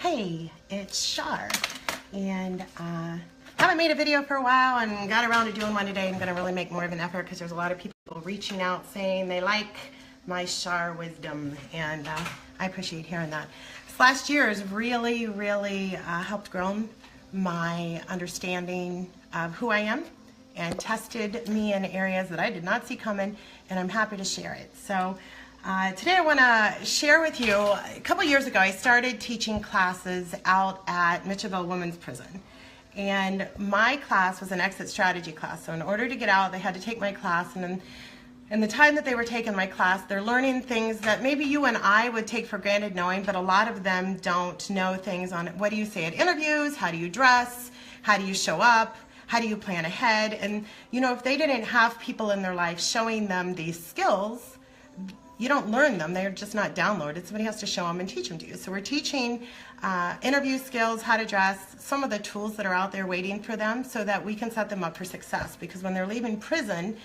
Hey, it's Char, and haven't made a video for a while and got around to doing one today. I'm going to really make more of an effort because there's a lot of people reaching out saying they like my Char wisdom, and I appreciate hearing that. This last year has really helped grow my understanding of who I am and tested me in areas that I did not see coming, and I'm happy to share it. So today I want to share with you, a couple years ago I started teaching classes out at Mitchellville Women's Prison. And my class was an exit strategy class. So in order to get out, they had to take my class, and in the time that they were taking my class, they're learning things that maybe you and I would take for granted knowing, but a lot of them don't know things on what do you say at interviews, how do you dress, how do you show up, how do you plan ahead. And you know, if they didn't have people in their life showing them these skills, you don't learn them. They're just not downloaded. Somebody has to show them and teach them to you. So we're teaching interview skills, how to dress, some of the tools that are out there waiting for them so that we can set them up for success. Because when they're leaving prison,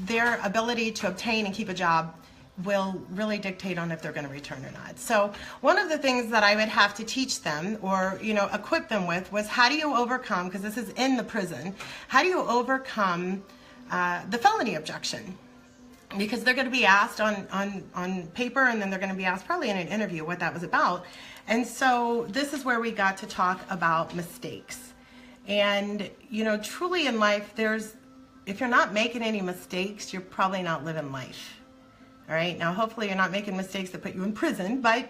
their ability to obtain and keep a job will really dictate on if they're going to return or not. So one of the things that I would have to teach them, or equip them with, was how do you overcome, because this is in the prison, how do you overcome the felony objection? Because they're going to be asked on paper, and then they're going to be asked probably in an interview what that was about. And so this is where we got to talk about mistakes. And truly in life, if you're not making any mistakes, you're probably not living life. All right, now hopefully you're not making mistakes that put you in prison, but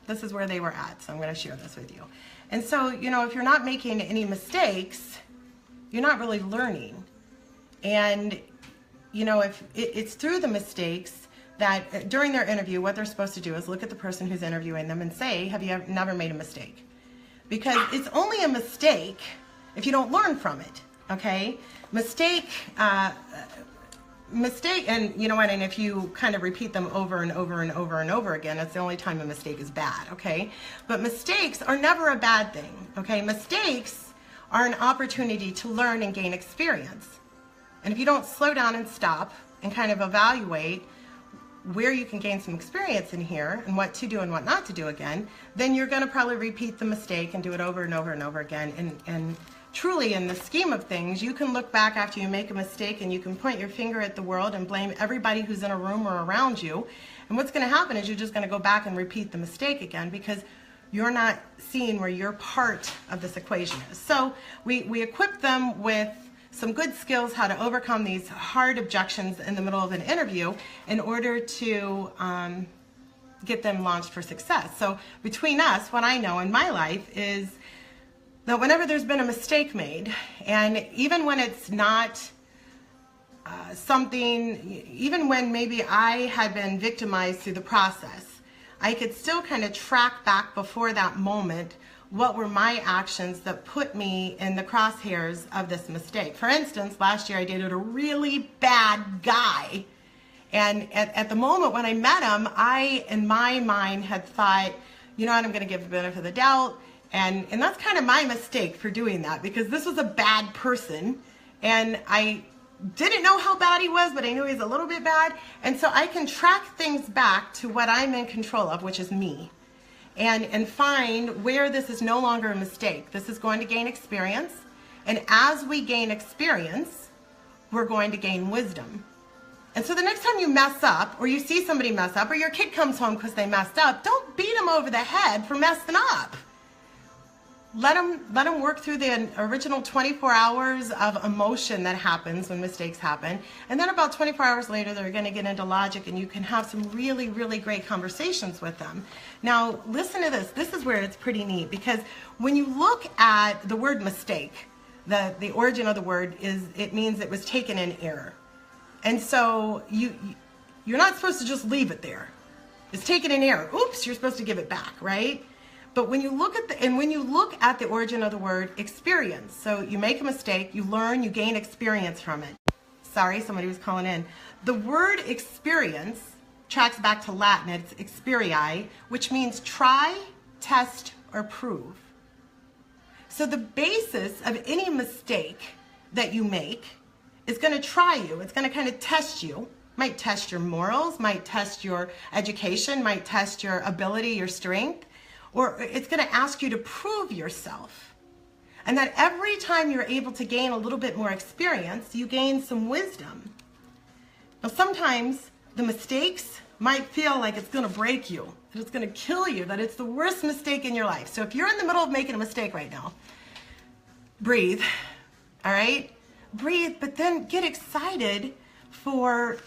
this is where they were at, so I'm going to share this with you. And so if you're not making any mistakes, you're not really learning. And if it's through the mistakes that during their interview, what they're supposed to do is look at the person who's interviewing them and say, have you never made a mistake? Because it's only a mistake if you don't learn from it, okay? Mistake, and and if you kind of repeat them over and over and over and over again, that's the only time a mistake is bad, okay? But mistakes are never a bad thing, okay? Mistakes are an opportunity to learn and gain experience. And if you don't slow down and stop and kind of evaluate where you can gain some experience in here and what to do and what not to do again, then you're going to probably repeat the mistake and do it over and over and over again. And truly, in the scheme of things, you can look back after you make a mistake and you can point your finger at the world and blame everybody who's in a room or around you. And what's going to happen is you're just going to go back and repeat the mistake again because you're not seeing where your part of this equation is. So we equip them with some good skills how to overcome these hard objections in the middle of an interview in order to get them launched for success. So between us, what I know in my life is that whenever there's been a mistake made, and even when it's not even when maybe I had been victimized through the process, I could still kind of track back before that moment what were my actions that put me in the crosshairs of this mistake. For instance, last year I dated a really bad guy, and at the moment when I met him, I, in my mind, had thought, you know what, I'm going to give the benefit of the doubt, and that's kind of my mistake for doing that, because this was a bad person, and I didn't know how bad he was, but I knew he was a little bit bad, and so I can track things back to what I'm in control of, which is me. And find where this is no longer a mistake. This is going to gain experience, and as we gain experience, we're going to gain wisdom. And so the next time you mess up, or you see somebody mess up, or your kid comes home because they messed up, don't beat them over the head for messing up. Let them work through the original 24 hours of emotion that happens when mistakes happen. And then about 24 hours later, they're going to get into logic, and you can have some really great conversations with them. Now, listen to this. This is where it's pretty neat, because when you look at the word mistake, the origin of the word it means it was taken in error. And so you're not supposed to just leave it there. It's taken in error. Oops, you're supposed to give it back, right? But when you look at the origin of the word, experience. So you make a mistake, you learn, you gain experience from it. Sorry, somebody was calling in. The word experience tracks back to Latin. It's experii, which means try, test, or prove. So the basis of any mistake that you make is going to try you. It's going to kind of test you. Might test your morals, might test your education, might test your ability, your strength. or it's going to ask you to prove yourself. And that every time you're able to gain a little bit more experience, you gain some wisdom. Now, sometimes the mistakes might feel like it's going to break you, that it's going to kill you, that it's the worst mistake in your life. So if you're in the middle of making a mistake right now, breathe, all right? Breathe, but then get excited for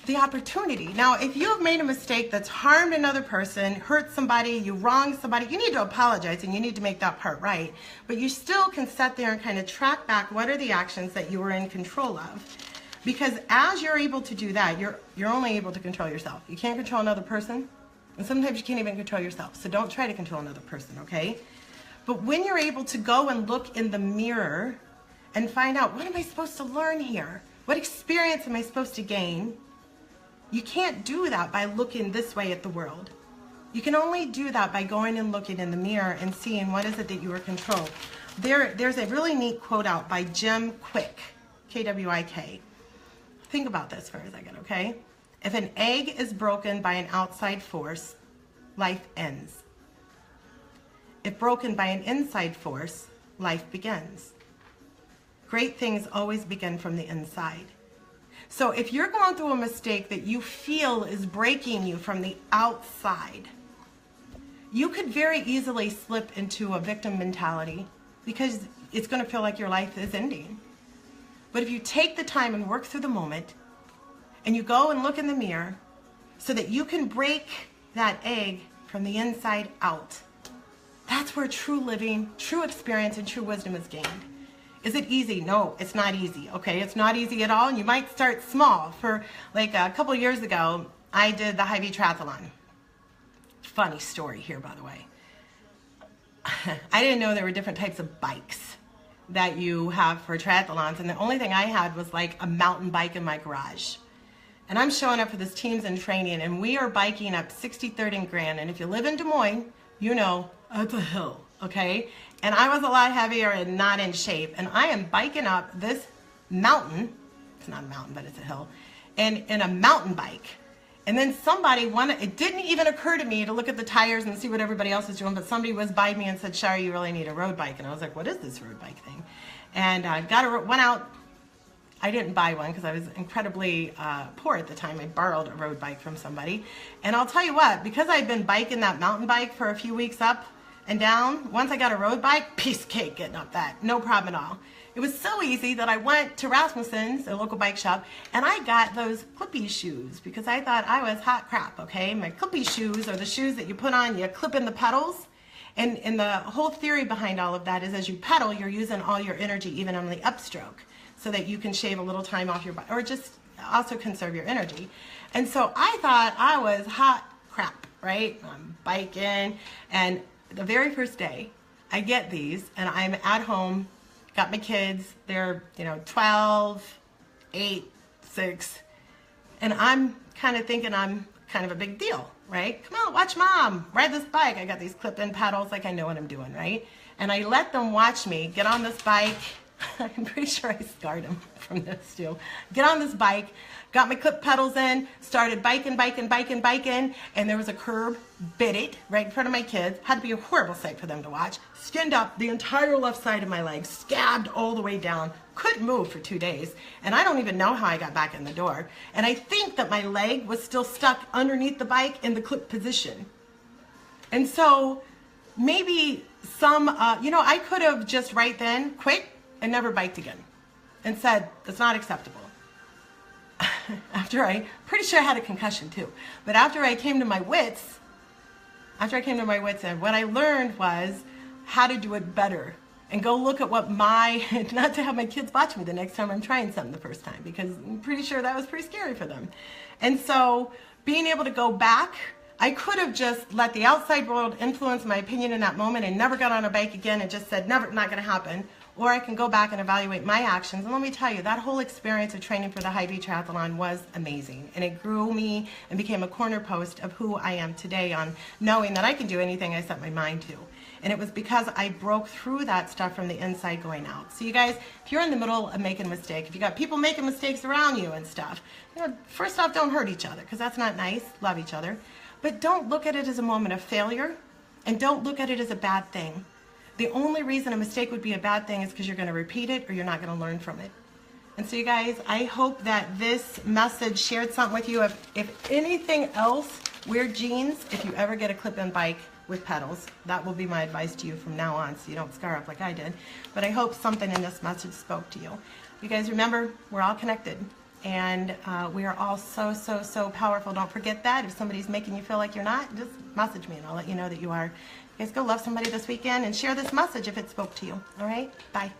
the opportunity. Now, if you have made a mistake that's harmed another person, hurt somebody, you wronged somebody, you need to apologize and you need to make that part right. But you still can sit there and kind of track back what are the actions that you were in control of. Because as you're able to do that, you're only able to control yourself. You can't control another person, and sometimes you can't even control yourself. So don't try to control another person, okay? But when you're able to go and look in the mirror and find out, what am I supposed to learn here? What experience am I supposed to gain? You can't do that by looking this way at the world. You can only do that by going and looking in the mirror and seeing what is it that you are controlled. There's a really neat quote out by Jim Quick, K-W-I-K. Think about this for a second, okay? If an egg is broken by an outside force, life ends. If broken by an inside force, life begins. Great things always begin from the inside. So if you're going through a mistake that you feel is breaking you from the outside, you could very easily slip into a victim mentality because it's going to feel like your life is ending. But if you take the time and work through the moment and you go and look in the mirror so that you can break that egg from the inside out, that's where true living, true experience, and true wisdom is gained. Is it easy? No, it's not easy, okay? It's not easy at all, and you might start small. For like a couple years ago, I did the Hy-Vee triathlon. Funny story here, by the way. I didn't know there were different types of bikes that you have for triathlons, and the only thing I had was like a mountain bike in my garage. And I'm showing up for this teams in training, and we are biking up 63rd and Grand, and if you live in Des Moines, you know it's a hill, okay? And I was a lot heavier and not in shape, and I am biking up this mountain, it's not a mountain, but it's a hill, and in a mountain bike. And then somebody, it didn't even occur to me to look at the tires and see what everybody else is doing, but somebody was by me and said, Char, you really need a road bike. And I was like, what is this road bike thing? And I went out. I didn't buy one because I was incredibly poor at the time. I borrowed a road bike from somebody. And I'll tell you what, because I'd been biking that mountain bike for a few weeks up and down, once I got a road bike, piece of cake getting up that, no problem at all. It was so easy that I went to Rasmussen's, a local bike shop, and I got those clippy shoes because I thought I was hot crap, okay? My clippy shoes are the shoes that you put on, you clip in the pedals. And the whole theory behind all of that is as you pedal, you're using all your energy, even on the upstroke, so that you can shave a little time off your bike, or just also conserve your energy. And so I thought I was hot crap, right? I'm biking, and the very first day, I get these, and I'm at home, got my kids, they're, 12, 8, 6, and I'm kind of thinking I'm kind of a big deal, right? Come on, watch mom, ride this bike. I got these clip-in pedals, like I know what I'm doing, right? And I let them watch me get on this bike. I'm pretty sure I scarred them from this too. Get on this bike, got my clip pedals in, started biking, and there was a curb, bit it right in front of my kids. Had to be a horrible sight for them to watch. Skinned up the entire left side of my leg, scabbed all the way down. Couldn't move for 2 days, and I don't even know how I got back in the door. And I think that my leg was still stuck underneath the bike in the clip position. And so maybe I could have just right then quit and never biked again and said, that's not acceptable. Pretty sure I had a concussion too, but after I came to my wits, and what I learned was how to do it better and go look at what not to have my kids watch me the next time I'm trying something the first time, because I'm pretty sure that was pretty scary for them. And so being able to go back, I could have just let the outside world influence my opinion in that moment and never got on a bike again and just said, never, not going to happen. Or I can go back and evaluate my actions. And let me tell you, that whole experience of training for the Hy-Vee triathlon was amazing. And it grew me and became a corner post of who I am today, on knowing that I can do anything I set my mind to. And it was because I broke through that stuff from the inside going out. So you guys, if you're in the middle of making a mistake, if you got people making mistakes around you and stuff, first off, don't hurt each other, because that's not nice. Love each other. But don't look at it as a moment of failure. And don't look at it as a bad thing. The only reason a mistake would be a bad thing is because you're going to repeat it or you're not going to learn from it. And so you guys, I hope that this message shared something with you. If anything else, wear jeans if you ever get a clip-in bike with pedals. That will be my advice to you from now on so you don't scar up like I did. But I hope something in this message spoke to you. You guys remember, we're all connected. And we are all so, so, so powerful. Don't forget that. If somebody's making you feel like you're not, just message me and I'll let you know that you are. You guys go love somebody this weekend and share this message if it spoke to you. All right? Bye.